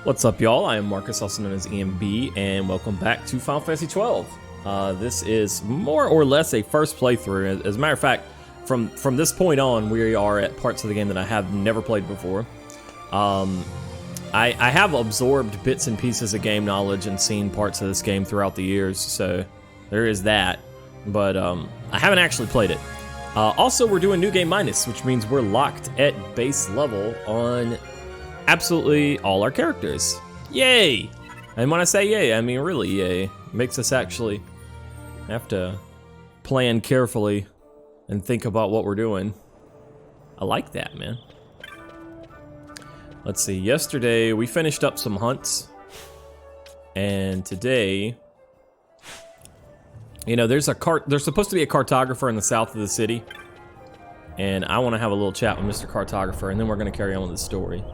What's up, y'all? I am Marcus, also known as EMB, and welcome back to Final Fantasy XII. This is more or less a first playthrough. As a matter of fact, from this point on, we are at parts of the game that I have never played before. I have absorbed bits and pieces of game knowledge and seen parts of this game throughout the years, so there is that, but I haven't actually played it. Also, we're doing New Game Minus, which means we're locked at base level on absolutely all our characters. Yay! And when I say yay, I mean really yay. It makes us actually have to plan carefully and think about what we're doing. I like that, man. Let's see, yesterday we finished up some hunts, and today, you know, there's supposed to be a cartographer in the south of the city, and I want to have a little chat with Mr. Cartographer, and then we're going to carry on with the story.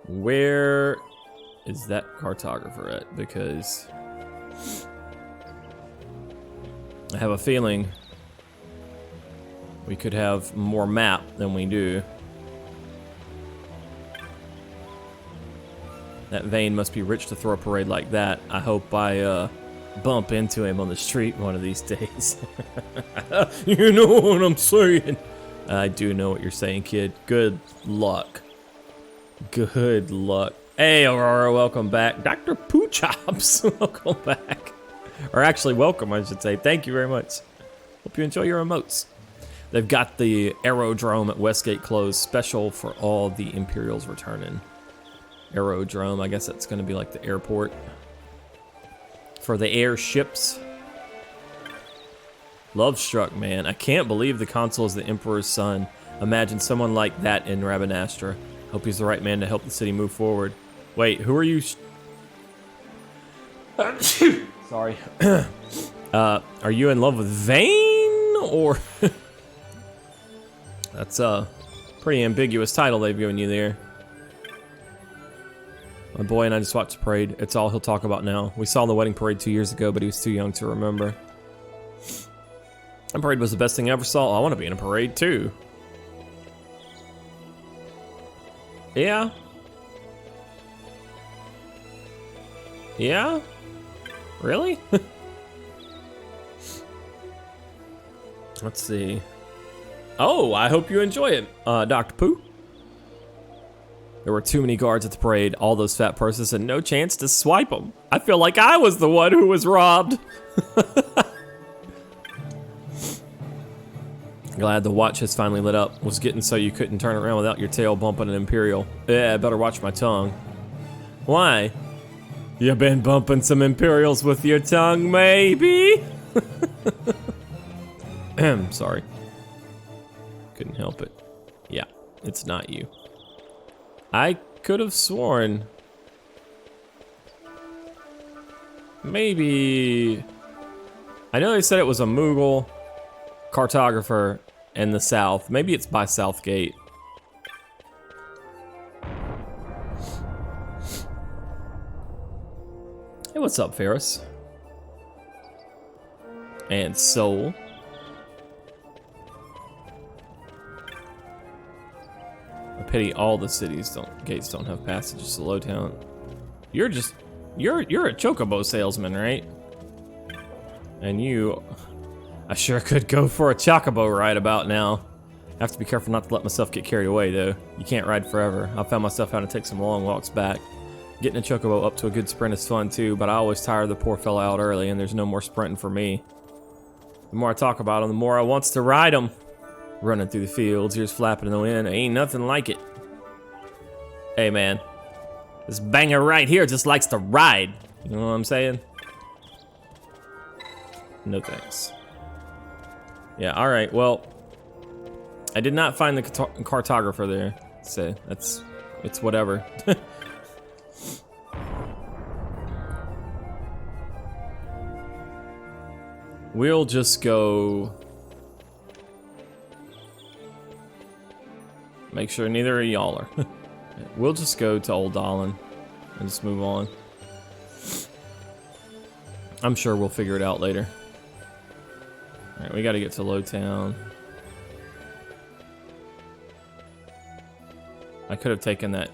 Where is that cartographer at? Because I have a feeling we could have more map than we do. That Vaan must be rich to throw a parade like that. I hope I bump into him on the street one of these days. You know what I'm saying? I do know what you're saying, kid. Good luck. Good luck. Hey, Aurora, welcome back. Dr. Poochops, welcome back. Or actually, welcome, I should say. Thank you very much. Hope you enjoy your emotes. They've got the aerodrome at Westgate closed, special for all the Imperials returning. Aerodrome, I guess that's going to be like the airport for the airships. Love struck, man. I can't believe the console is the Emperor's son. Imagine someone like that in Rabanastra. Hope he's the right man to help the city move forward. Wait, who are you? Sorry. Are you in love with Vaan, or? That's a pretty ambiguous title they've given you there. My boy and I just watched the parade. It's all he'll talk about now. We saw the wedding parade 2 years ago, but he was too young to remember. That parade was the best thing I ever saw. I want to be in a parade too. Yeah. Yeah? Really? Let's see. Oh, I hope you enjoy it, Dr. Pooh. There were too many guards at the parade, all those fat purses, and no chance to swipe them. I feel like I was the one who was robbed. Glad the watch has finally lit up. Was getting so you couldn't turn around without your tail bumping an Imperial. Yeah, I better watch my tongue. Why? You been bumping some Imperials with your tongue, maybe? Sorry. Couldn't help it. Yeah, it's not you. I could have sworn. Maybe. I know they said it was a Moogle cartographer in the south. Maybe it's by Southgate. Hey, what's up, Ferris? And Soul. I pity all the cities gates don't have passages to Lowtown. You're a chocobo salesman, right? And you, I sure could go for a chocobo ride about now. I have to be careful not to let myself get carried away though. You can't ride forever. I found myself having to take some long walks back. Getting a chocobo up to a good sprint is fun too, but I always tire the poor fella out early and there's no more sprinting for me. The more I talk about him, the more I wants to ride him. Running through the fields, ears flapping in the wind, ain't nothing like it. Hey man, this banger right here just likes to ride. You know what I'm saying? No thanks. Yeah, alright, well, I did not find the cartographer there, so it's whatever. We'll just go. Make sure neither of y'all are. We'll just go to Old Dolan and just move on. I'm sure we'll figure it out later. Alright, we gotta get to Lowtown. I could have taken that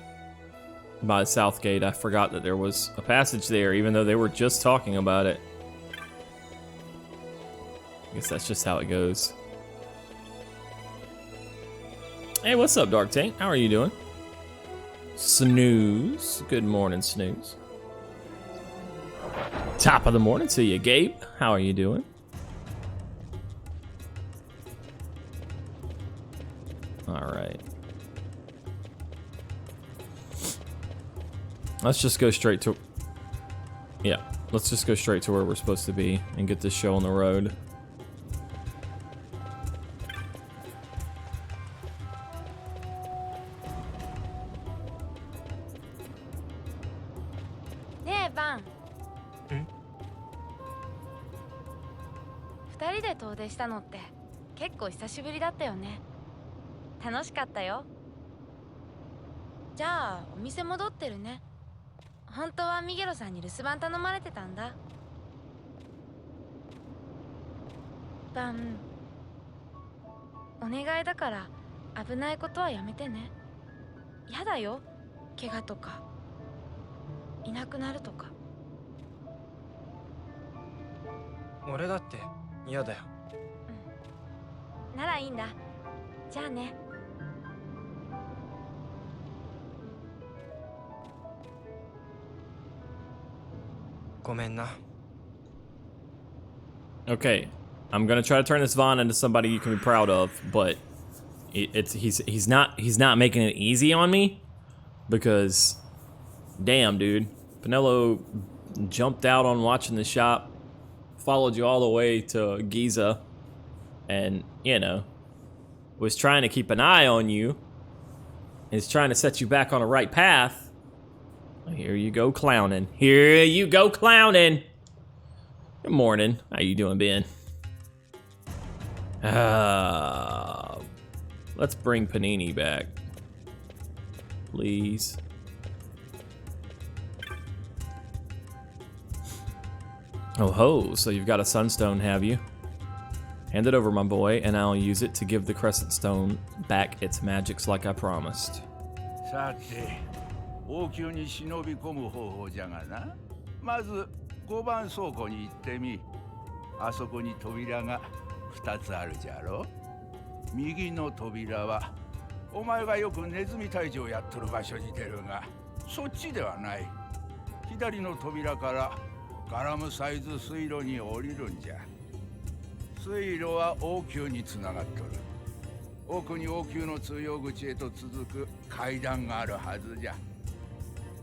by South Gate. I forgot that there was a passage there, even though they were just talking about it. I guess that's just how it goes. Hey, what's up, Dark Tank? How are you doing? Snooze. Good morning, Snooze. Top of the morning to you, Gabe. How are you doing? All right. Let's just go straight to... Yeah, let's just go straight to where we're supposed to be and get this show on the road. Hey, Vaan. 2人で遠出したのって結構久しぶりだったよね。楽しかったよ。じゃあお店戻ってるね。本当はミゲロさんに留守番頼まれてたんだ。バン、お願いだから危ないことはやめてね。やだよ、怪我とかいなくなるとか。俺だって嫌だよ。ならいいんだ。じゃあね。ごめんな。 Okay, I'm gonna try to turn this Vaan into somebody you can be proud of, but he's not making it easy on me, because damn, dude, Pinello jumped out on watching the shop, followed you all the way to Giza, and you know, was trying to keep an eye on you, is trying to set you back on the right path. Here you go clowning. Here you go clowning. Good morning. How you doing, Ben? Let's bring Panini back, please. Oh ho, so you've got a Sunstone, have you? Hand it over, my boy, and I'll use it to give the Crescent Stone back its magics like I promised. さて、王宮に忍び込む方法じゃがな。まず5番倉庫に行ってみ。あそこに扉が2つあるじゃろ。右の扉はお前がよくネズミ退治をやっとる場所に出るが、そっちではない。左の扉からガラムサイズ水路に降りるんじゃ。水路は王宮につながっとる。奥に王宮の通用口へと続く階段があるはずじゃ。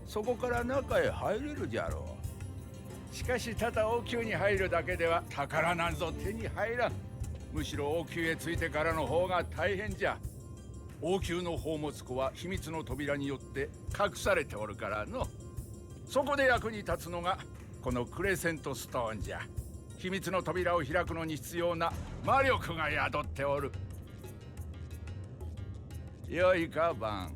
そこから中へ入れるじゃろう。しかしただ王宮に入るだけでは宝なんぞ手に入らん。むしろ王宮へ着いてからの方が大変じゃ。王宮の宝物庫は秘密の扉によって隠されておるからの。そこで役に立つのがこのクレセントストーンじゃ。秘密の扉を開くのに必要な魔力が宿っておる。よいか、バン。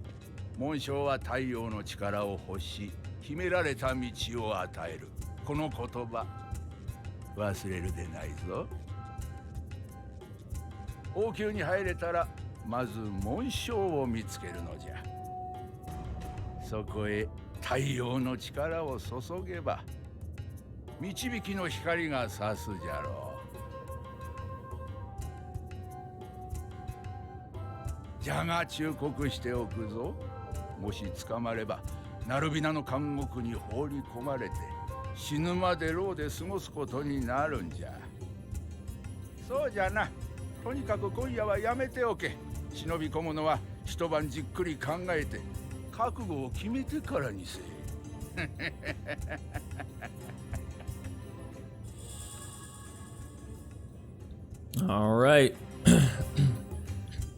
紋章は太陽の力を欲し、秘められた道を与える。この言葉、忘れるでないぞ。王宮に入れたら、まず紋章を見つけるのじゃ。そこへ太陽の力を注げば、導きの光が差すじゃろう。じゃが忠告しておくぞ。もし捕まればナルビナの監獄に放り込まれて死ぬまで牢で過ごすことになるんじゃ。そうじゃな。とにかく今夜はやめておけ。忍び込むのは一晩じっくり考えて覚悟を決めてからにせえ。All right.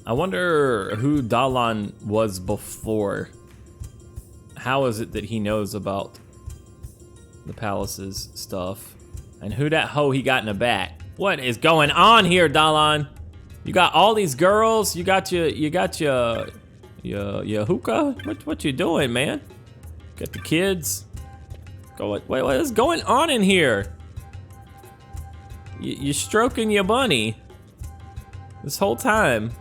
I wonder who Dalan was before. How is it that he knows about the palace's stuff? And who that hoe he got in the back? What is going on here, Dalan? You got all these girls. You got your hookah. What you doing, man? Got the kids. Wait, what is going on in here? You stroking your bunny this whole time.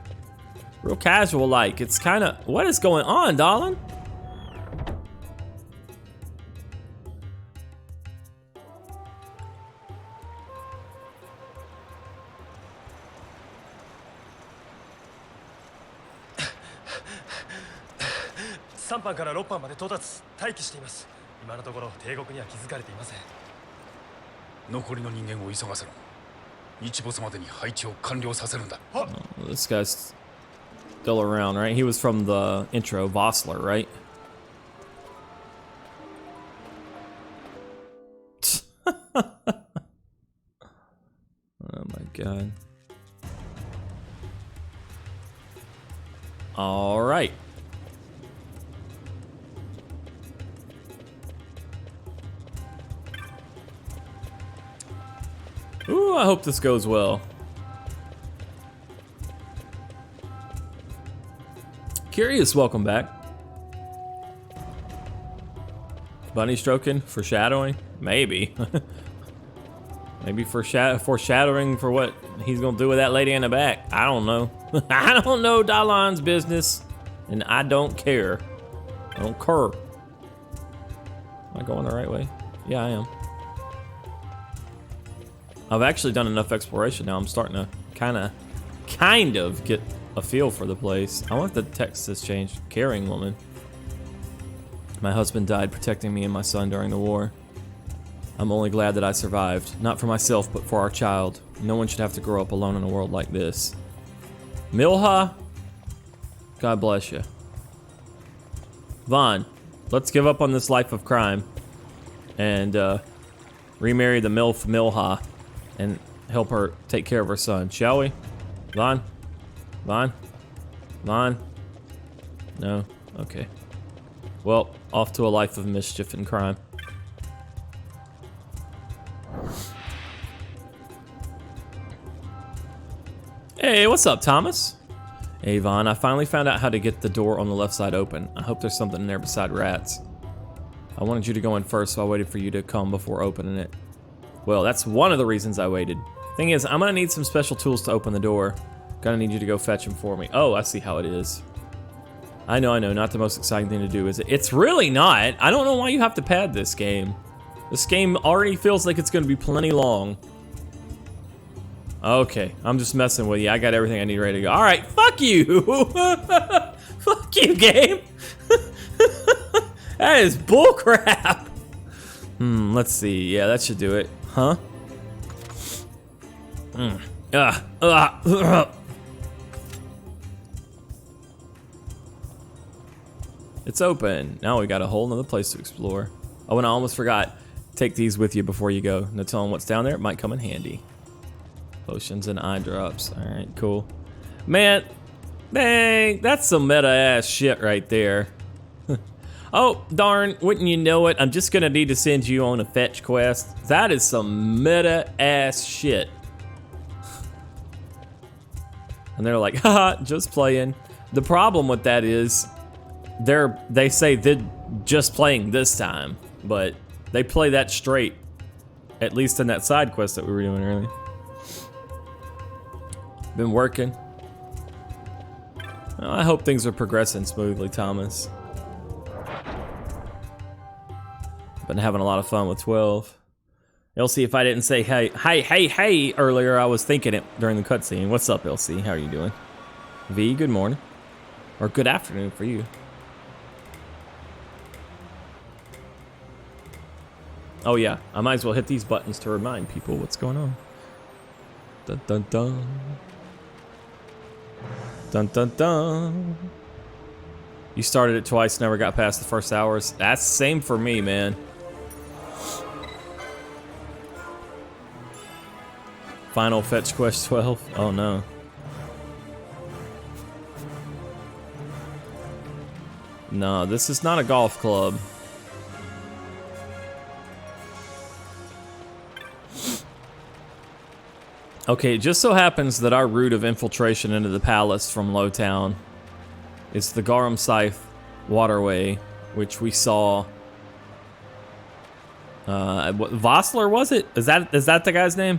Real casual like. It's kind of... What is going on, darling? This guy's still around, right? He was from the intro, Vossler, right? Oh my god. All right. Ooh, I hope this goes well. Curious, welcome back. Bunny stroking, foreshadowing? Maybe. Maybe foreshadowing for what he's gonna do with that lady in the back. I don't know. I don't know Dalon's business, and I don't care. I don't care. Am I going the right way? Yeah, I am. I've actually done enough exploration now. I'm starting to kind of get a feel for the place. I want the text has changed. Caring woman. My husband died protecting me and my son during the war. I'm only glad that I survived. Not for myself, but for our child. No one should have to grow up alone in a world like this. Milha, God bless you. Vaan, let's give up on this life of crime and remarry the MILF Milha and help her take care of her son, shall we? Vaan? Vaan? Vaan? No? Okay. Well, off to a life of mischief and crime. Hey, what's up, Thomas? Hey, Vaan, I finally found out how to get the door on the left side open. I hope there's something in there beside rats. I wanted you to go in first, so I waited for you to come before opening it. Well, that's one of the reasons I waited. Thing is, I'm gonna need some special tools to open the door. Gonna need you to go fetch them for me. Oh, I see how it is. I know, not the most exciting thing to do, is it? It's really not. I don't know why you have to pad this game. This game already feels like it's gonna be plenty long. Okay, I'm just messing with you. I got everything I need ready to go. All right, fuck you. Fuck you, game. That is bullcrap. Let's see. Yeah, that should do it. Huh? It's open. Now we got a whole nother place to explore. Oh, and I almost forgot. Take these with you before you go. No telling what's down there. It might come in handy. Potions and eye drops. All right, cool. Man, dang, that's some meta-ass shit right there. Oh, darn, wouldn't you know it? I'm just gonna need to send you on a fetch quest. That is some meta-ass shit. And they're like, haha, just playing. The problem with that is, they say they're just playing this time, but they play that straight, at least in that side quest that we were doing earlier. Been working. Well, I hope things are progressing smoothly, Thomas. Been having a lot of fun with 12. Elsie, if I didn't say hey earlier, I was thinking it during the cutscene. What's up, Elsie? How are you doing? V, good morning. Or good afternoon for you. Oh yeah, I might as well hit these buttons to remind people what's going on. Dun dun dun. Dun dun dun. You started it twice, never got past the first hours. That's the same for me, man. Final fetch quest 12. Oh no. No, this is not a golf club. Okay, it just so happens that our route of infiltration into the palace from Lowtown is the Garum Scythe waterway, which we saw. Vossler, was it? Is that the guy's name?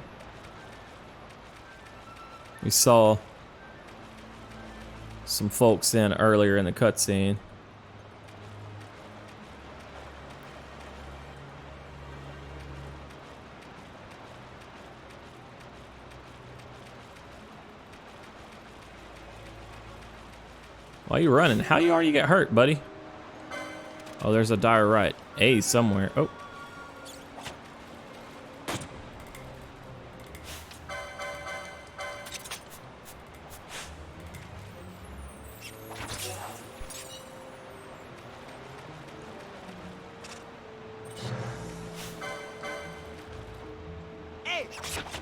We saw some folks in earlier in the cutscene. Why are you running? How you already get hurt, buddy? Oh, there's a dire right. A somewhere. Oh.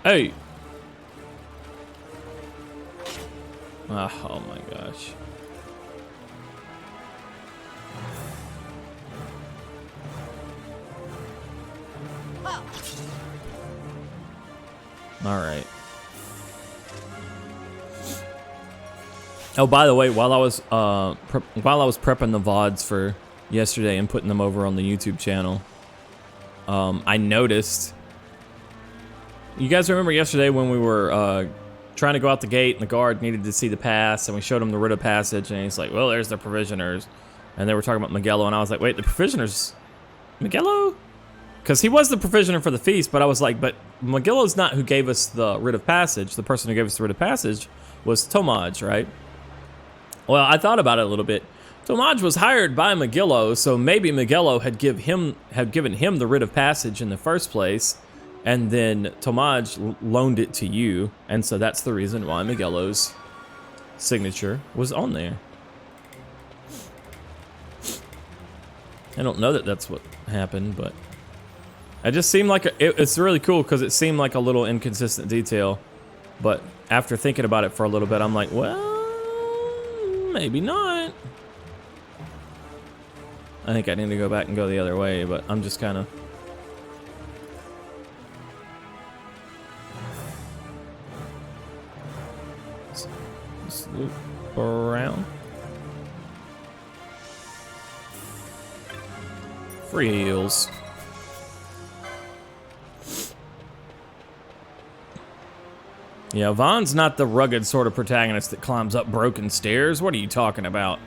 Hey. Oh my gosh. All right. Oh, by the way, while I was prepping the VODs for yesterday and putting them over on the YouTube channel, I noticed. You guys remember yesterday when we were trying to go out the gate and the guard needed to see the pass, and we showed him the writ of passage, and he's like, "Well, there's the provisioners," and they were talking about Miguelo, and I was like, "Wait, the provisioners, Miguelo?" Because he was the provisioner for the feast, but I was like, but Miguelo's not who gave us the writ of passage. The person who gave us the writ of passage was Tomaj, right? Well, I thought about it a little bit. Tomaj was hired by Miguelo, so maybe Miguelo had given him the writ of passage in the first place, and then Tomaj loaned it to you, and so that's the reason why Miguelo's signature was on there. I don't know that that's what happened, but it just seemed like it's really cool because it seemed like a little inconsistent detail, but after thinking about it for a little bit, I'm like, well, maybe not. I think I need to go back and go the other way, but I'm just kind of. Just loop around. Free heals. Yeah, Vaan's not the rugged sort of protagonist that climbs up broken stairs. What are you talking about?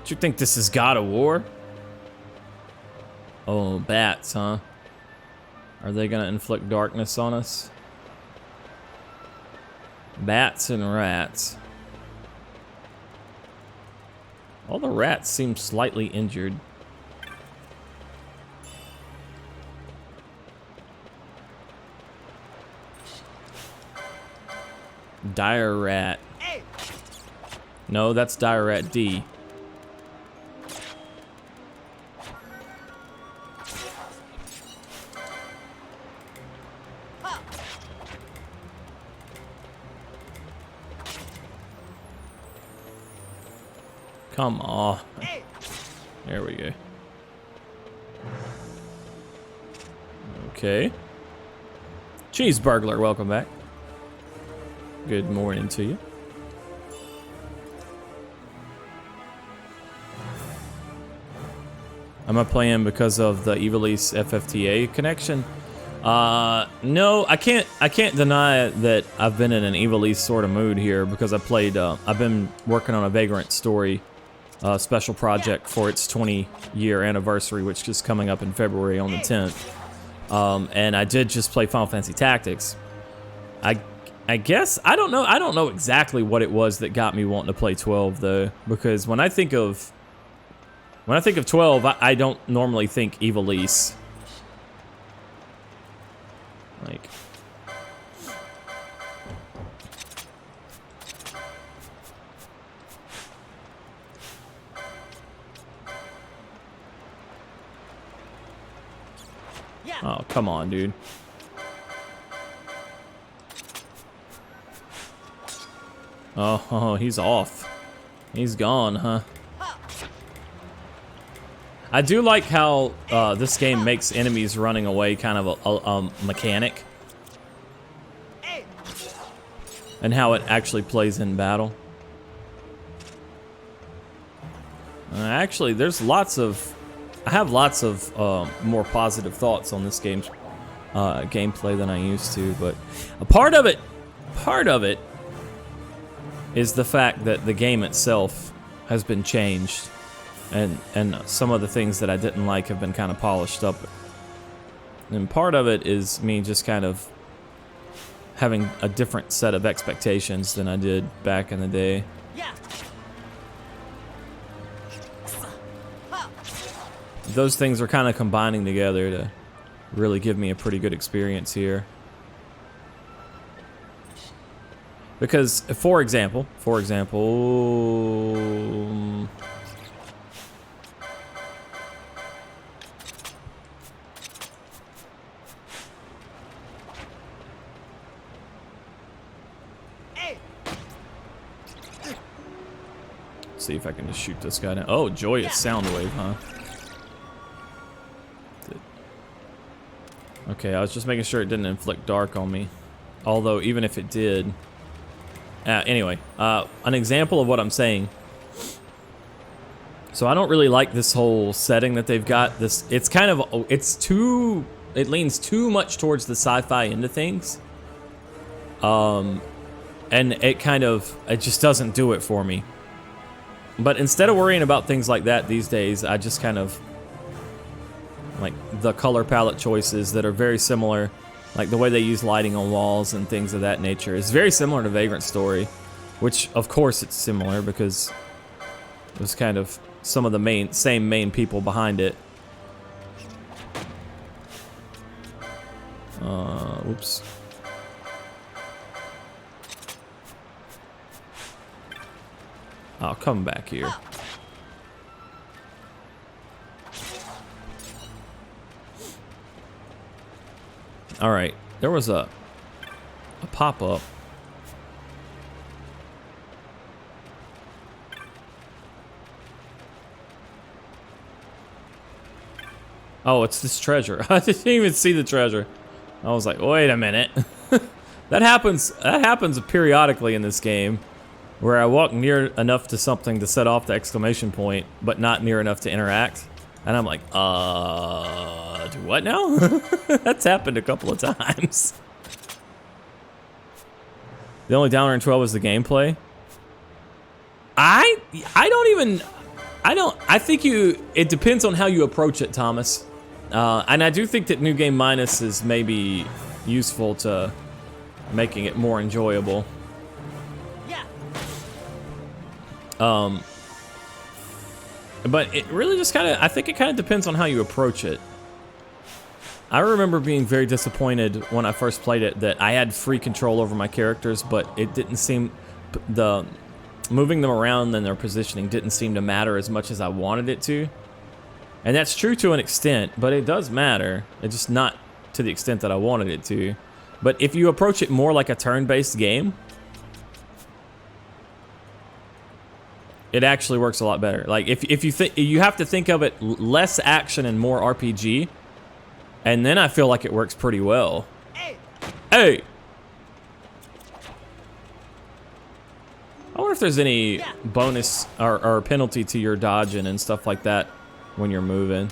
Do you think this is God of War? Oh, bats, huh? Are they gonna inflict darkness on us? Bats and rats. All the rats seem slightly injured. Dire rat. No, that's dire rat D. Come on. There we go. Okay. Cheese burglar, welcome back. Good morning to you. Am I playing because of the Ivalice FFTA connection? No, I can't deny that I've been in an Ivalice sort of mood here because I've been working on a Vagrant story special project for its 20-year anniversary, which is coming up in February on the 10th. And I did just play Final Fantasy Tactics. I guess I don't know exactly what it was that got me wanting to play 12 though, because when I think of 12, I don't normally think Ivalice. Like, oh, come on, dude. Oh, he's off. He's gone, huh? I do like how this game makes enemies running away kind of a mechanic. And how it actually plays in battle. Actually, there's I have lots of more positive thoughts on this game's gameplay than I used to, but a part of it is the fact that the game itself has been changed, and some of the things that I didn't like have been kind of polished up. And part of it is me just kind of having a different set of expectations than I did back in the day. Those things are kind of combining together to really give me a pretty good experience here. Because, for example, let's see if I can just shoot this guy down. Oh, joyous sound wave, huh? Okay, I was just making sure it didn't inflict dark on me. Although, even if it did... anyway, an example of what I'm saying. So I don't really like this whole setting that they've got. It's kind of... It leans too much towards the sci-fi end of things. And it just doesn't do it for me. But instead of worrying about things like that these days, I just kind of... like the color palette choices that are very similar, like the way they use lighting on walls and things of that nature is very similar to Vagrant Story, which of course it's similar because it was kind of some of the same main people behind it. Oops. I'll come back here. All right, there was a pop-up. Oh, it's this treasure. I didn't even see the treasure. I was like, wait a minute. That happens periodically in this game, where I walk near enough to something to set off the exclamation point, but not near enough to interact. And I'm like, do what now? That's happened a couple of times. The only downer in 12 is the gameplay. I think it depends on how you approach it, Thomas. And I do think that New Game Minus is maybe useful to making it more enjoyable. But it really just I think it kind of depends on how you approach it. I remember being very disappointed when I first played it that I had free control over my characters, but it didn't seem, moving them around and their positioning didn't seem to matter as much as I wanted it to. And that's true to an extent, but it does matter. It's just not to the extent that I wanted it to. But if you approach it more like a turn-based game, it actually works a lot better. Like if you think, you have to think of it less action and more RPG, and then I feel like it works pretty well. Hey! I wonder if there's any bonus or penalty to your dodging and stuff like that when you're moving.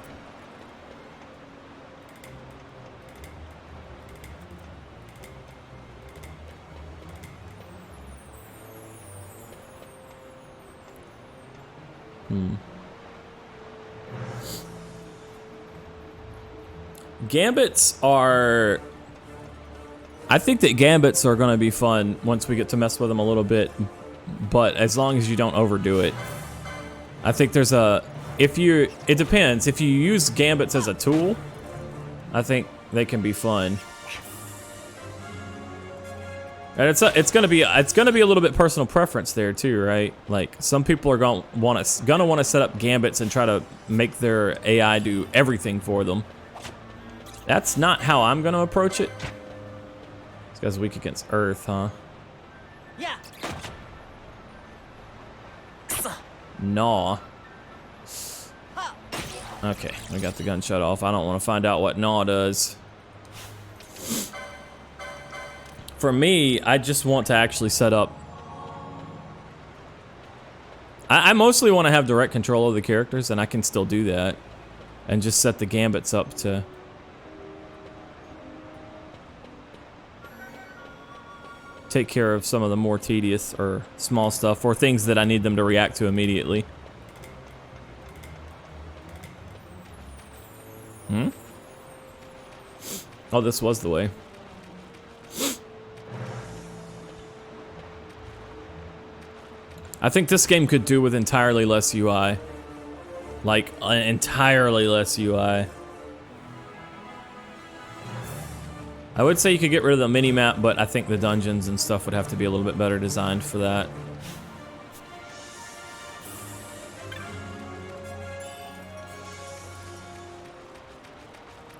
Gambits are... I think that gambits are going to be fun once we get to mess with them a little bit, but as long as you don't overdo it. I think there's a... it depends. If you use gambits as a tool, I think they can be fun. And it's gonna be a little bit personal preference there too, right? Like some people are gonna want to set up gambits and try to make their AI do everything for them. That's not how I'm gonna approach it. This guy's weak against Earth, huh? Yeah. Gnaw. Okay, we got the gun shut off. I don't want to find out what Gnaw does. For me, I just want to actually set up... I mostly want to have direct control of the characters, and I can still do that. And just set the gambits up to... take care of some of the more tedious or small stuff or things that I need them to react to immediately. Oh, this was the way. I think this game could do with entirely less UI. Like, entirely less UI. I would say you could get rid of the mini-map, but I think the dungeons and stuff would have to be a little bit better designed for that.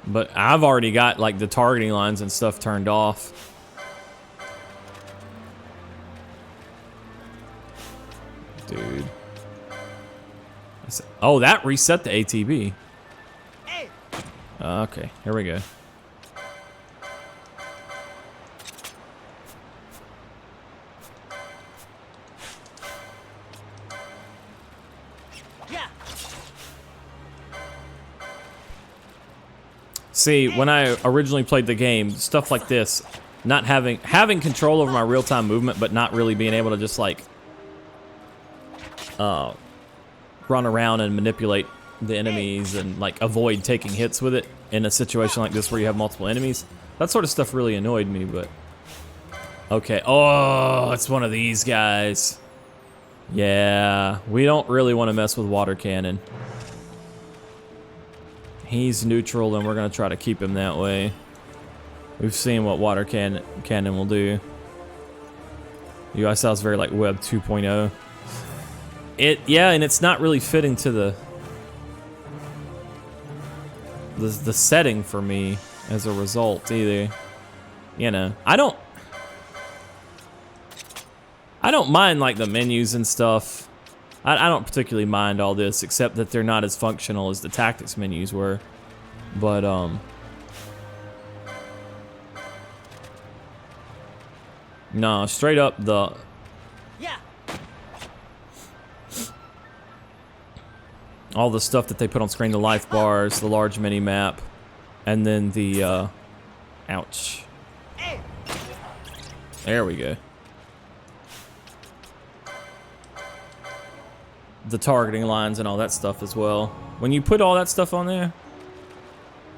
But I've already got, like, the targeting lines and stuff turned off. Dude. Oh, that reset the ATB. Okay, here we go. See, when I originally played the game, stuff like this, not having control over my real-time movement, but not really being able to just like run around and manipulate the enemies and like avoid taking hits with it in a situation like this where you have multiple enemies. That sort of stuff really annoyed me, but okay. Oh, it's one of these guys. Yeah, we don't really want to mess with water cannon. He's neutral, and we're gonna try to keep him that way. We've seen what water cannon will do. UI sounds very like Web 2.0. Yeah, and it's not really fitting to the setting for me as a result either. You know, I don't mind like the menus and stuff. I don't particularly mind all this, except that they're not as functional as the tactics menus were. But, no, straight up the... Yeah. all the stuff that they put on screen, the life bars, the large mini-map, and then the, ouch. There we go. The targeting lines and all that stuff as well. When you put all that stuff on there,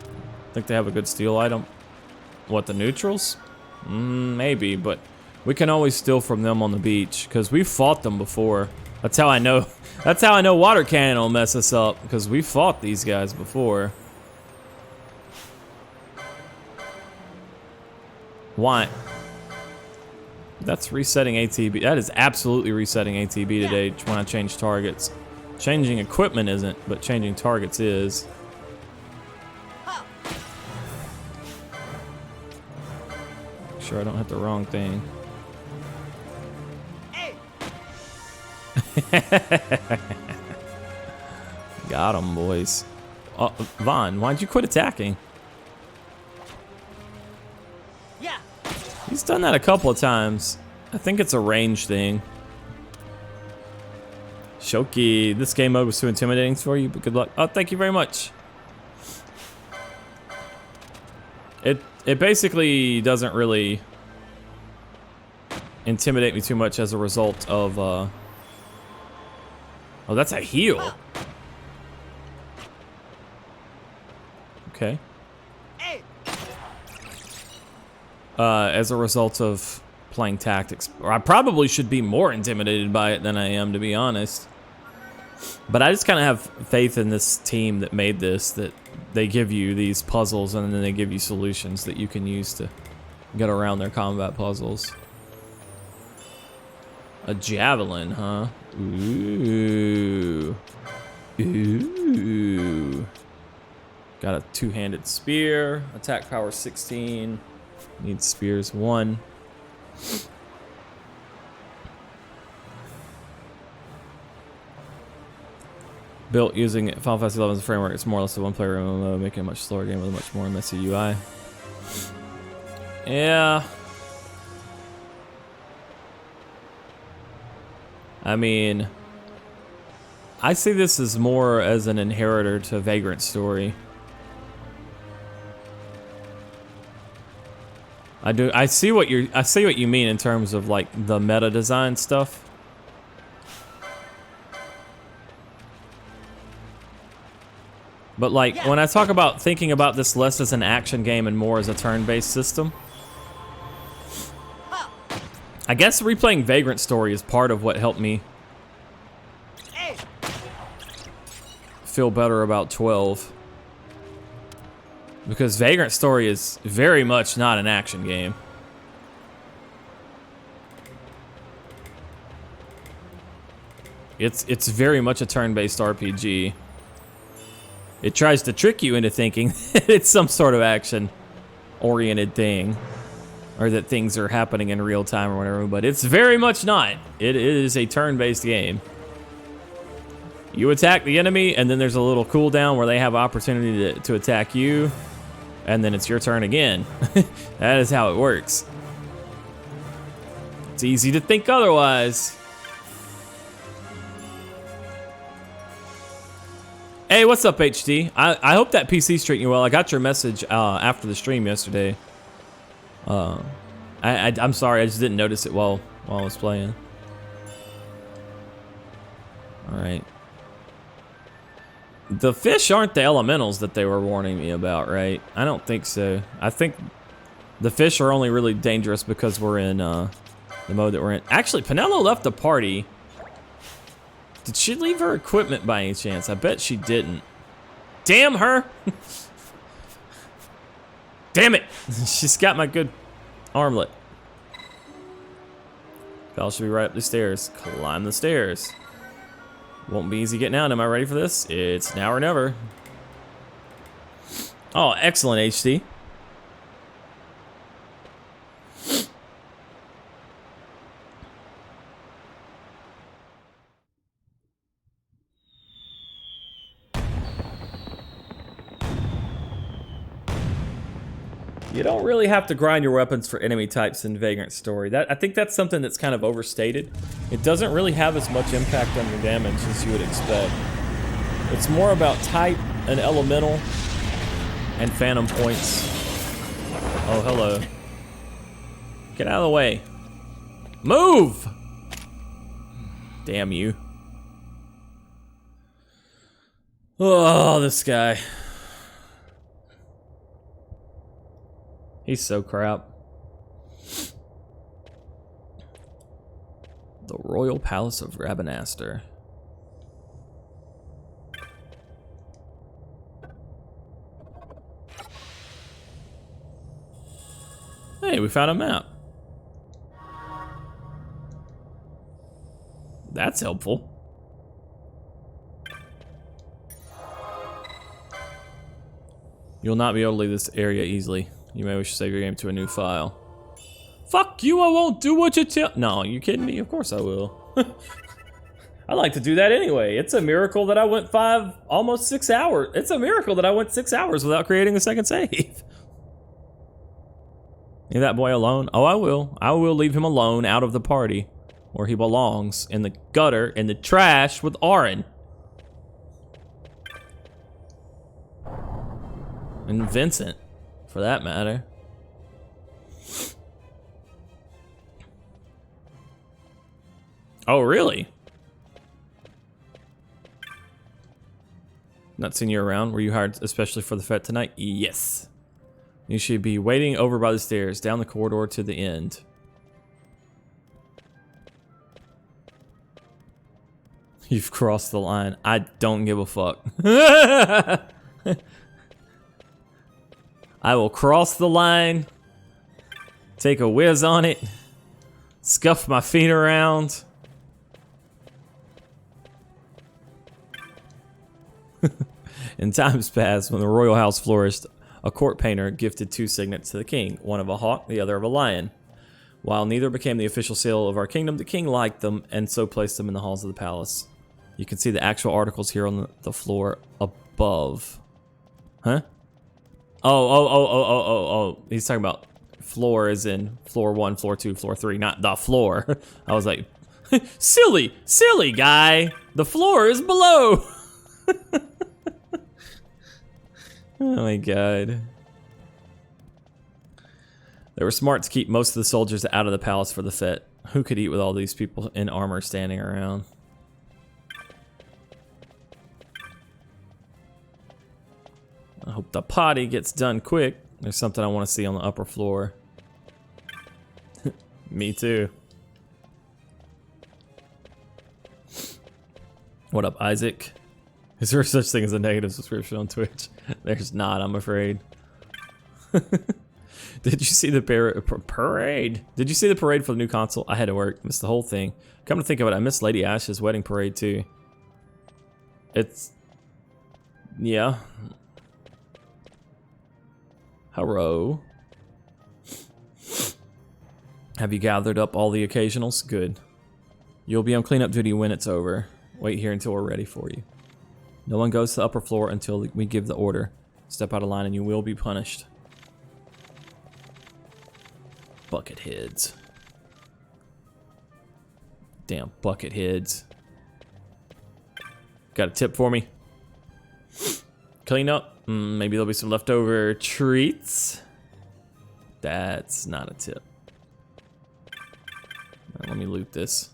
I think they have a good steal item. What, the neutrals? Maybe, but we can always steal from them on the beach because we fought them before. That's how I know. That's how I know water cannon will mess us up, because we fought these guys before. Why? That's resetting ATB. That is absolutely resetting ATB today when I change targets. Changing equipment isn't, but changing targets is. Make sure I don't hit the wrong thing. Got him, boys. Vaan, why'd you quit attacking? He's done that a couple of times. I think it's a range thing. Shoki, this game mode was too intimidating for you, but good luck. Oh, thank you very much. It basically doesn't really intimidate me too much as a result of oh, that's a heal. Okay. As a result of playing tactics. Or I probably should be more intimidated by it than I am, to be honest. But I just kind of have faith in this team that made this, that they give you these puzzles and then they give you solutions that you can use to get around their combat puzzles. A javelin, huh? Ooh. Ooh. Got a two-handed spear, attack power 16. Need spears 1. Built using Final Fantasy XI as a framework, it's more or less a one-player MMO, making a much slower game with a much more messy UI. Yeah. I mean, I see this as more as an inheritor to Vagrant Story. I do. I see what you mean in terms of like the meta design stuff. But like when I talk about thinking about this less as an action game and more as a turn-based system, I guess replaying Vagrant Story is part of what helped me feel better about 12. Because Vagrant Story is very much not an action game. It's very much a turn-based RPG. It tries to trick you into thinking it's some sort of action-oriented thing, or that things are happening in real time or whatever, but it's very much not. It is a turn-based game. You attack the enemy, and then there's a little cooldown where they have opportunity to attack you, and then it's your turn again. That is how it works. It's easy to think otherwise. Hey, what's up, HD? I hope that PC's treating you well. I got your message after the stream yesterday. I'm sorry, I just didn't notice it while I was playing. All right. The fish aren't the elementals that they were warning me about, right? I don't think so. I think the fish are only really dangerous because we're in the mode that we're in. Actually, Penelo left the party. Did she leave her equipment by any chance? I bet she didn't. Damn her! Damn it! She's got my good armlet. Val should be right up the stairs. Climb the stairs. Won't be easy getting out. Am I ready for this? It's now or never. Oh, excellent, HD. You don't really have to grind your weapons for enemy types in Vagrant Story. I think that's something that's kind of overstated. It doesn't really have as much impact on your damage as you would expect. It's more about type and elemental and phantom points. Oh, hello. Get out of the way. Move! Damn you. Oh, this guy. He's so crap. The Royal Palace of Rabanastre. Hey, we found a map. That's helpful. You'll not be able to leave this area easily. You may wish to save your game to a new file. Fuck you, I won't do what you tell- No, you kidding me? Of course I will. I like to do that anyway. It's a miracle that I went almost 6 hours. It's a miracle that I went 6 hours without creating a second save. Leave that boy alone? Oh, I will. I will leave him alone out of the party. Where he belongs. In the gutter, in the trash with Auron. And Vincent. For that matter. Oh, really? Not seen you around. Were you hired especially for the fete tonight? Yes. You should be waiting over by the stairs, down the corridor to the end. You've crossed the line. I don't give a fuck. I will cross the line, take a whiz on it, scuff my feet around. In times past, when the royal house flourished, a court painter gifted 2 signets to the king, one of a hawk, the other of a lion. While neither became the official seal of our kingdom, the king liked them and so placed them in the halls of the palace. You can see the actual articles here on the floor above. Huh? Oh. He's talking about floor as in floor 1, floor 2, floor 3, not the floor. I was like, silly guy. The floor is below. Oh my god. They were smart to keep most of the soldiers out of the palace for the fete. Who could eat with all these people in armor standing around? I hope the potty gets done quick. There's something I want to see on the upper floor. Me too. What up, Isaac? Is there such thing as a negative subscription on Twitch? There's not, I'm afraid. Did you see the parade? Did you see the parade for the new console? I had to work, missed the whole thing. Come to think of it, I missed Lady Ash's wedding parade too. It's... yeah. Hello. Have you gathered up all the occasionals? Good. You'll be on cleanup duty when it's over. Wait here until we're ready for you. No one goes to the upper floor until we give the order. Step out of line and you will be punished. Bucket heads. Damn bucket heads. Got a tip for me? Clean up. Maybe there'll be some leftover treats. That's not a tip. Right, let me loot this.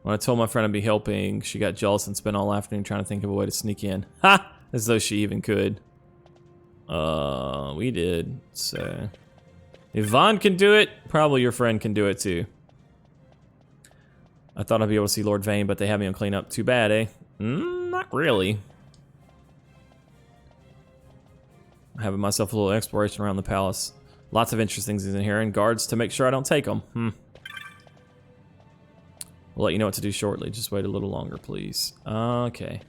When I told my friend I'd be helping, she got jealous and spent all afternoon trying to think of a way to sneak in. Ha! As though she even could. We did, so... if Vaan can do it, probably your friend can do it too. I thought I'd be able to see Lord Vane, but they have me on cleanup. Too bad, eh? Not really. I'm having myself a little exploration around the palace. Lots of interesting things in here, and guards to make sure I don't take them. We'll let you know what to do shortly. Just wait a little longer, please. Okay.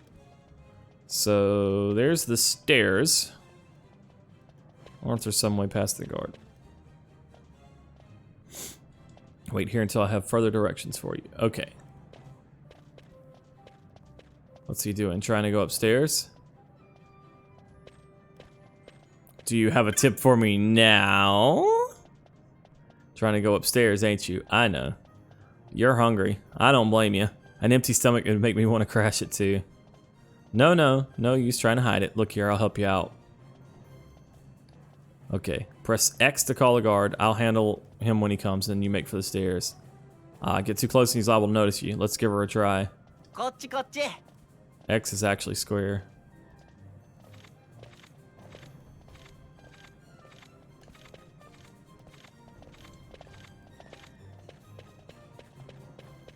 So, there's the stairs. I wonder if there's some way past the guard. Wait here until I have further directions for you. Okay. What's he doing? Trying to go upstairs? Do you have a tip for me now? Trying to go upstairs, ain't you? I know. You're hungry. I don't blame you. An empty stomach would make me want to crash it too. No use trying to hide it. Look here, I'll help you out. Okay, press X to call a guard. I'll handle him when he comes, and you make for the stairs. Get too close and he's liable to notice you. Let's give her a try. X is actually square.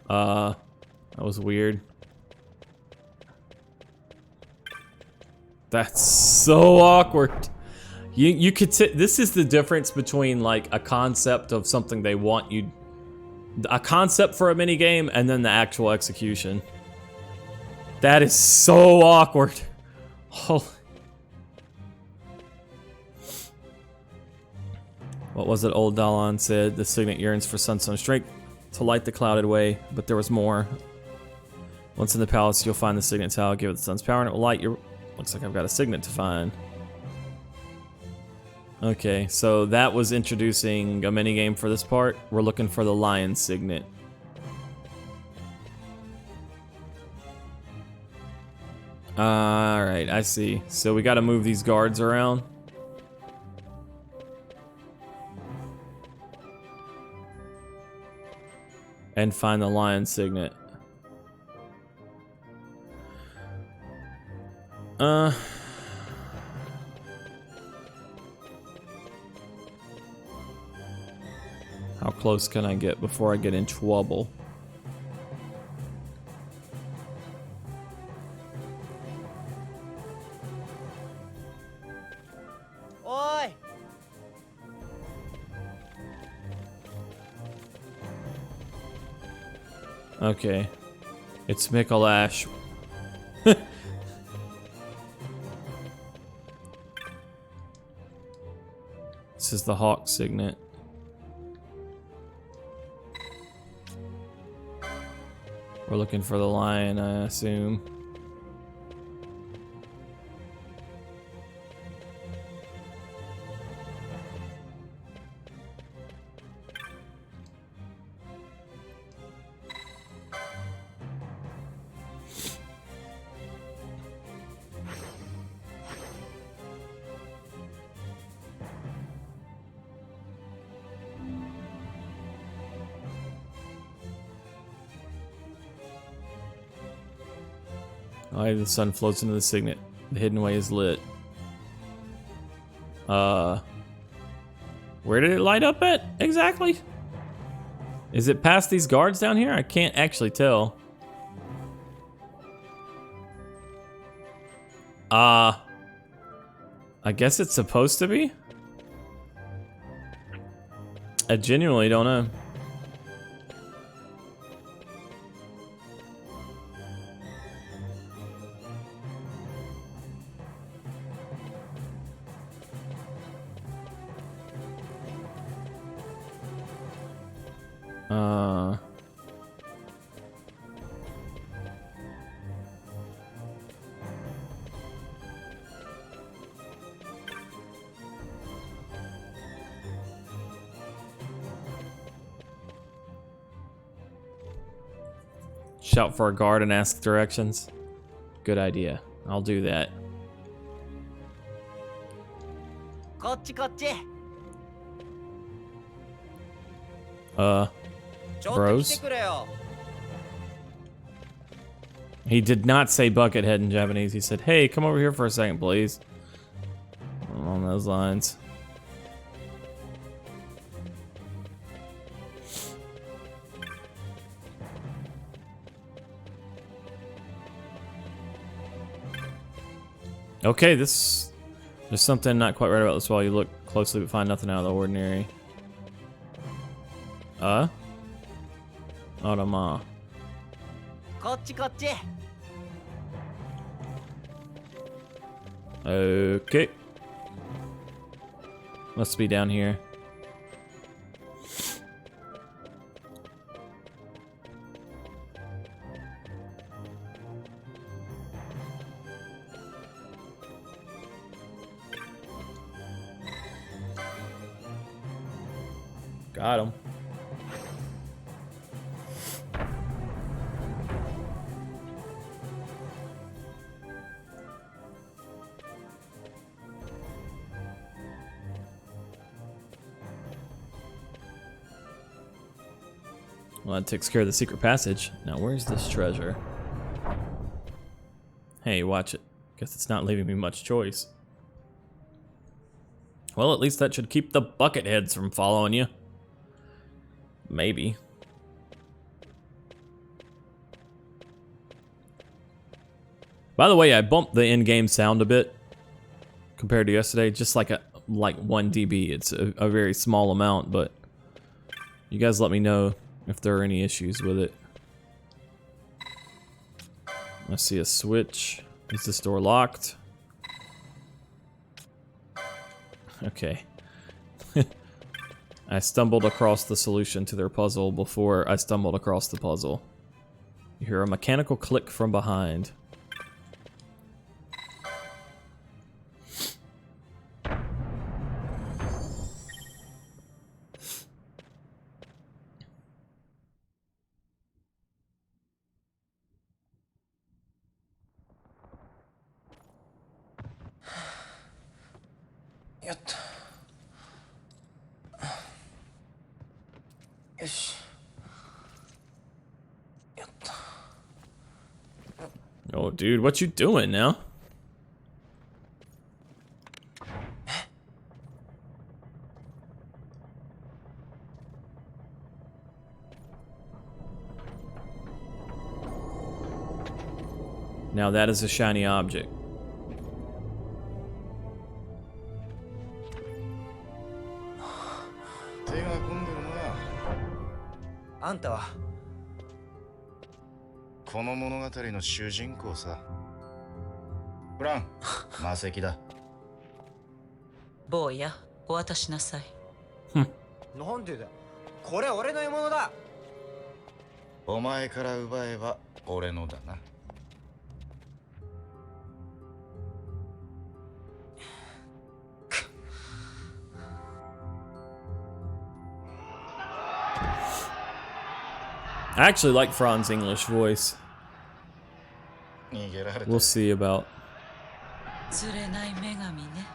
That was weird. That's so awkward. You could this is the difference between like a concept of something they want you, a concept for a mini game, and then the actual execution. That is so awkward. Oh. What was it old Dalan said? The signet yearns for Sunstone's strength to light the clouded way, but there was more. Once in the palace, you'll find the signet tile. Give it the sun's power, and it will light your... Looks like I've got a signet to find. Okay, so that was introducing a minigame for this part. We're looking for the lion signet. Alright, I see. So we gotta move these guards around. And find the lion signet. How close can I get before I get in trouble? Oi! Okay. It's Mickle-Ash. This is the hawk signet. We're looking for the lion, I assume. Why the sun floats into the signet. The hidden way is lit. Where did it light up at exactly? Is it past these guards down here? I can't actually tell. I guess it's supposed to be? I genuinely don't know. Shout for a guard and ask directions. Good idea. I'll do that. こっちこっち。 ちょっと来 Bros. てくれよ。 He did not say buckethead in Japanese. He said, hey, come over here for a second, please. Along those lines. Okay, there's something not quite right about this wall. You look closely but find nothing out of the ordinary. Otama. こっちこっち。 Okay. Must be down here. Got him. Well, that takes care of the secret passage. Now, where's this treasure? Hey, watch it. Guess it's not leaving me much choice. Well, at least that should keep the bucketheads from following you. Maybe. By the way, I bumped the in-game sound a bit compared to yesterday, just like 1 dB. It's a very small amount, but you guys let me know if there are any issues with it. I see a switch. Is this door locked? Okay. I stumbled across the solution to their puzzle before I stumbled across the puzzle. You hear a mechanical click from behind. Oh, dude, what you doing now? Now that is a shiny object. 手が込んでるな。あんたはこの物語の主人公さ。フラン、魔石だ。坊や、お渡しなさい。なんでだよ。これ俺の獲物だ。お前から奪えば俺のだな。I actually like Fran's English voice. 逃げられた。 We'll see about 釣れない女神ね。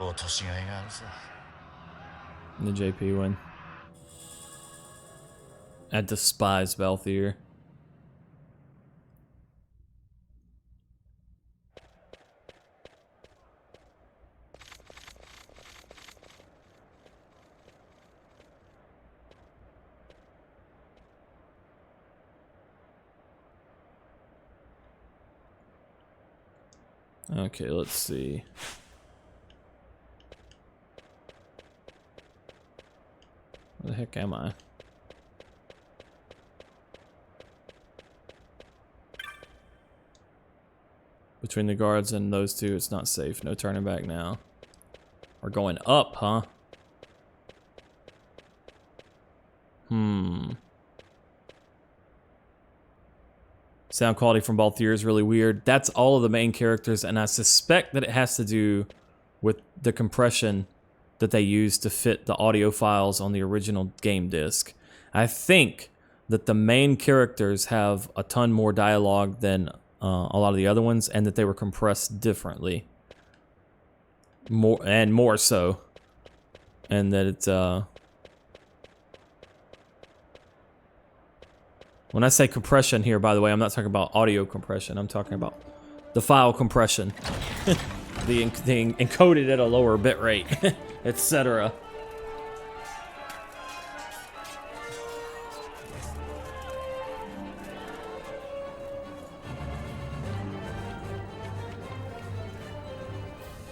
落としがいがあるさ。 the JP one. I despise Balthier. Okay, let's see. Where the heck am I? Between the guards and those two, it's not safe. No turning back now. We're going up, huh? Sound quality from Balthier is really weird. That's all of the main characters, and I suspect that it has to do with the compression that they used to fit the audio files on the original game disc. I think that the main characters have a ton more dialogue than a lot of the other ones, and that they were compressed differently. More so. And that it's when I say compression here, by the way, I'm not talking about audio compression. I'm talking about the file compression. the encoded at a lower bit rate, etc.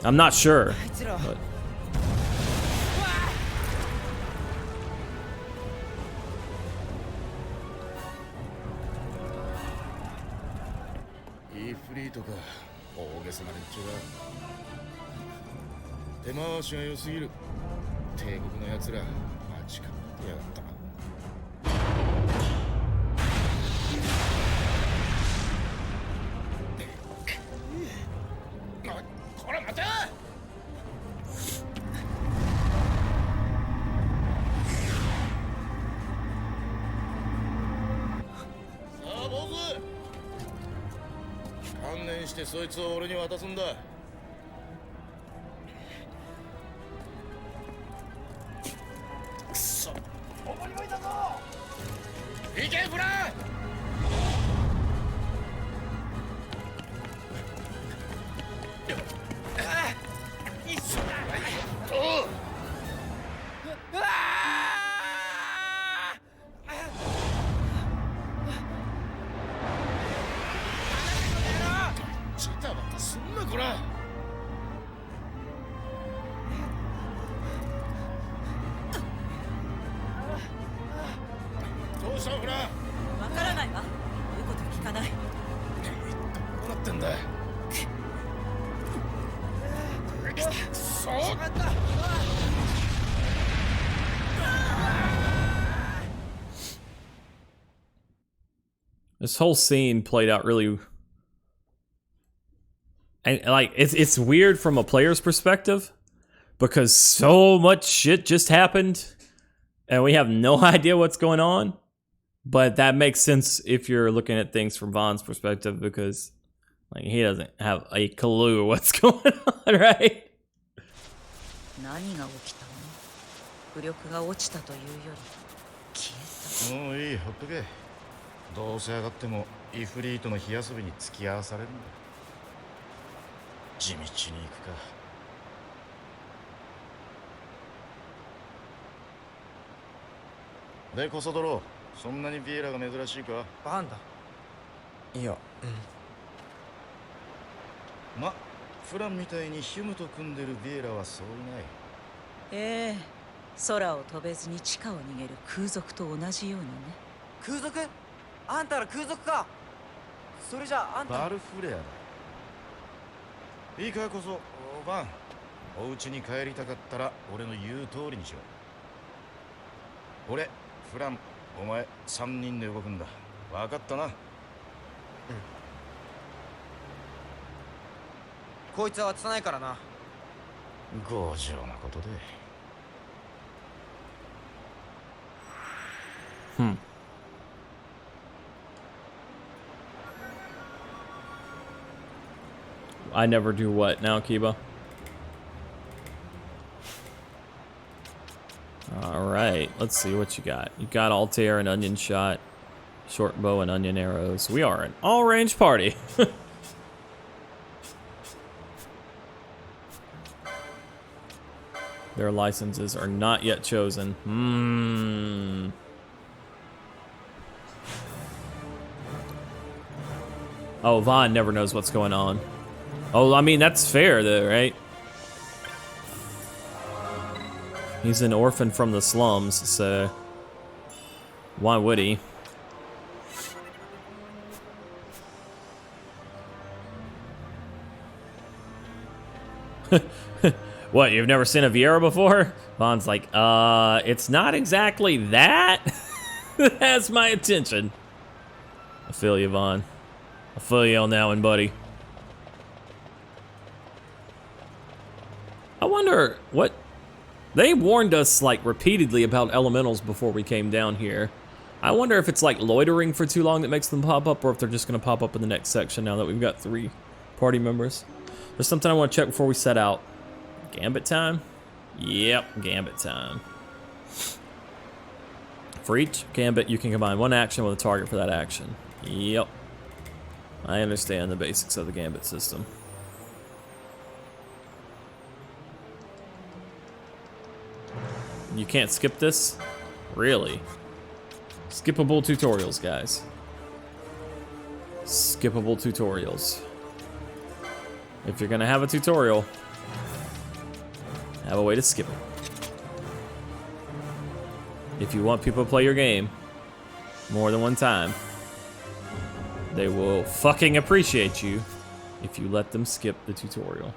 I'm not sure. But this whole scene played out really, and like it's weird from a player's perspective because so much shit just happened and we have no idea what's going on. But that makes sense if you're looking at things from Vaan's perspective because like he doesn't have a clue what's going on, right? 何が起きたの？浮力が落ちたというより消えた。もういい、ほっとけ。どうせ上がってもイフリートの火遊びに付き合わされるんだ。地道に行くか。でこそ泥、そんなにビエラが珍しいか？バンだ。いや、ま、フランみたいにヒュムと組んでるビエラはそういない。ええ、空を飛べずに地下を逃げる空賊と同じようにね。空賊？あんたら空賊か。それじゃああんたバルフレアだ。いいかこそ、バン。お家に帰りたかったら俺の言う通りにしろ。俺、フラン、お前3人で動くんだ。分かったな。こいつは渡さないからな。強情なことで。I never do what now, Kiba? Alright, let's see what you got. You got Altair and Onion Shot, Short Bow and Onion Arrows. We are an all-range party. Their licenses are not yet chosen. Oh, Vaan never knows what's going on. Oh, I mean, that's fair though, right? He's an orphan from the slums, so why would he? What, you've never seen a Viera before? Vaughn's like, it's not exactly that. That has my attention. I feel you, Vaughn. I feel you on that one, buddy. I wonder what... They warned us, like, repeatedly about elementals before we came down here. I wonder if it's, like, loitering for too long that makes them pop up, or if they're just gonna pop up in the next section now that we've got 3 party members. There's something I want to check before we set out. Gambit time? Yep, gambit time. For each gambit, you can combine one action with a target for that action. Yep. I understand the basics of the gambit system. You can't skip this? Really? Skippable tutorials, guys. Skippable tutorials. If you're gonna have a tutorial, have a way to skip it. If you want people to play your game more than one time, they will fucking appreciate you if you let them skip the tutorial.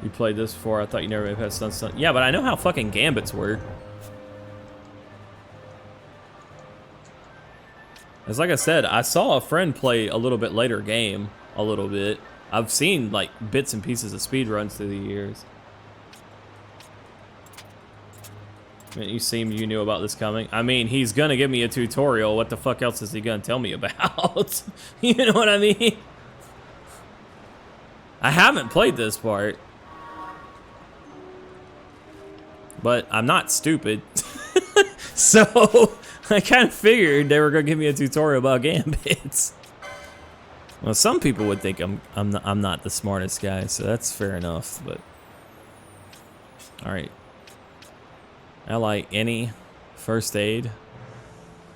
You played this before? I thought you never had Sunstones. Yeah, but I know how fucking gambits work. As like I said, I saw a friend play a little bit later game, a little bit. I've seen like bits and pieces of speed runs through the years. Man, you knew about this coming. I mean, he's gonna give me a tutorial. What the fuck else is he gonna tell me about? You know what I mean? I haven't played this part. But I'm not stupid. So I kind of figured they were gonna give me a tutorial about gambits. Well, some people would think I'm not the smartest guy, so that's fair enough. But all right, ally any first aid.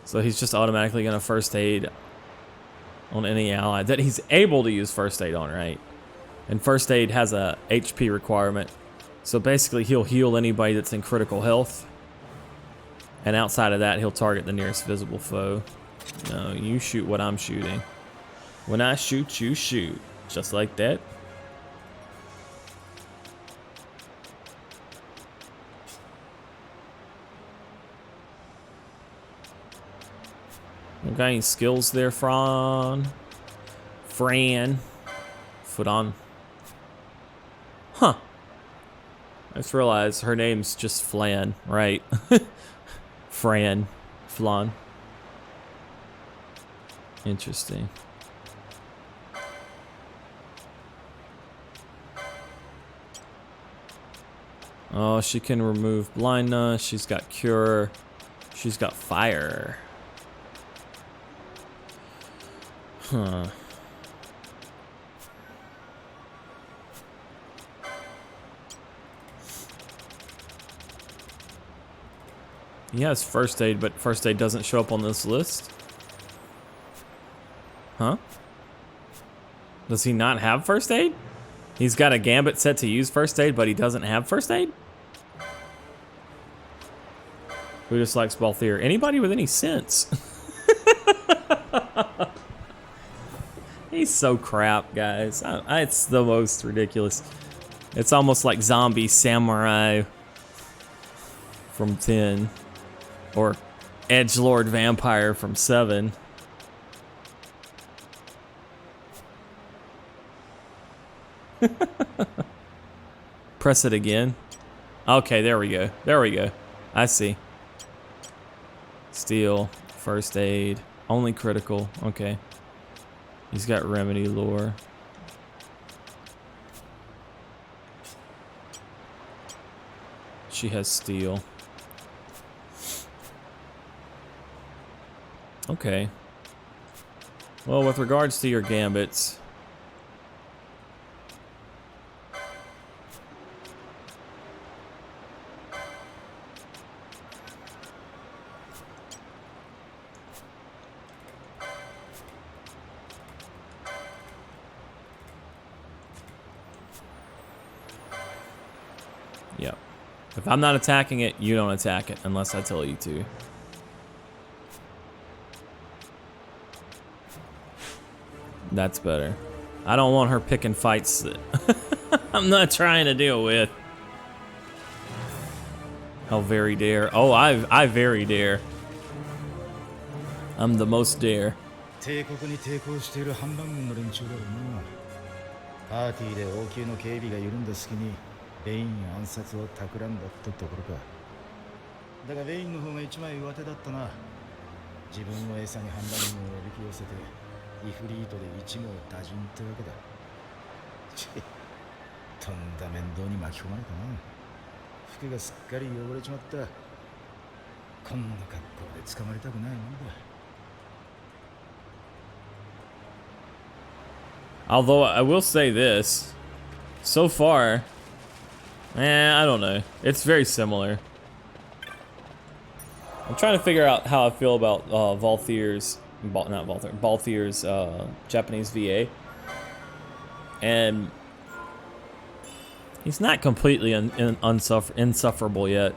So he's just automatically gonna first aid on any ally that he's able to use first aid on, right? And first aid has a HP requirement, so basically he'll heal anybody that's in critical health. And outside of that, he'll target the nearest visible foe. No, you shoot what I'm shooting. When I shoot, you shoot. Just like that. You got any skills there, Fran? Foot on. Huh. I just realized her name's just Flan, right? Flan. Interesting. Oh, she can remove blindness. She's got cure. She's got fire. Huh. He has first aid, but first aid doesn't show up on this list. Huh? Does he not have first aid? He's got a gambit set to use first aid, but he doesn't have first aid? Who dislikes Balthier? Anybody with any sense? He's so crap, guys. It's the most ridiculous. It's almost like zombie samurai from 10. Or edgelord vampire from 7. Press it again. Okay, there we go. There we go. I see. Steel, first aid, only critical. Okay. He's got remedy lore. She has steel. Okay. Well, with regards to your gambits, If I'm not attacking it, you don't attack it unless I tell you to. That's better. I don't want her picking fights that I'm not trying to deal with. How very dare. Oh, I very dare. I'm the most dare. 帝国に抵抗している反乱軍の連中だろうな。パーティーで王宮の警備が緩んだ隙にベイン暗殺を企んだってところか。だがベインの方が一枚上手だったな。自分を餌に反乱軍をおびき寄せてイフリートで一網打尽ってわけだ。ちとんだ面倒に巻き込まれたな。服がすっかり汚れちまった。こんな格好で捕まりたくないもんだ。Although I will say this, so far, I don't know. It's very similar. I'm trying to figure out how I feel about Balthier's Japanese VA, and he's not completely insufferable yet.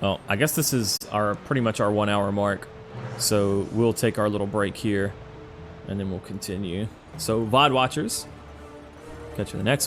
Oh, I guess this is pretty much our 1 hour mark. So we'll take our little break here and then we'll continue. So VOD watchers, catch you in the next one.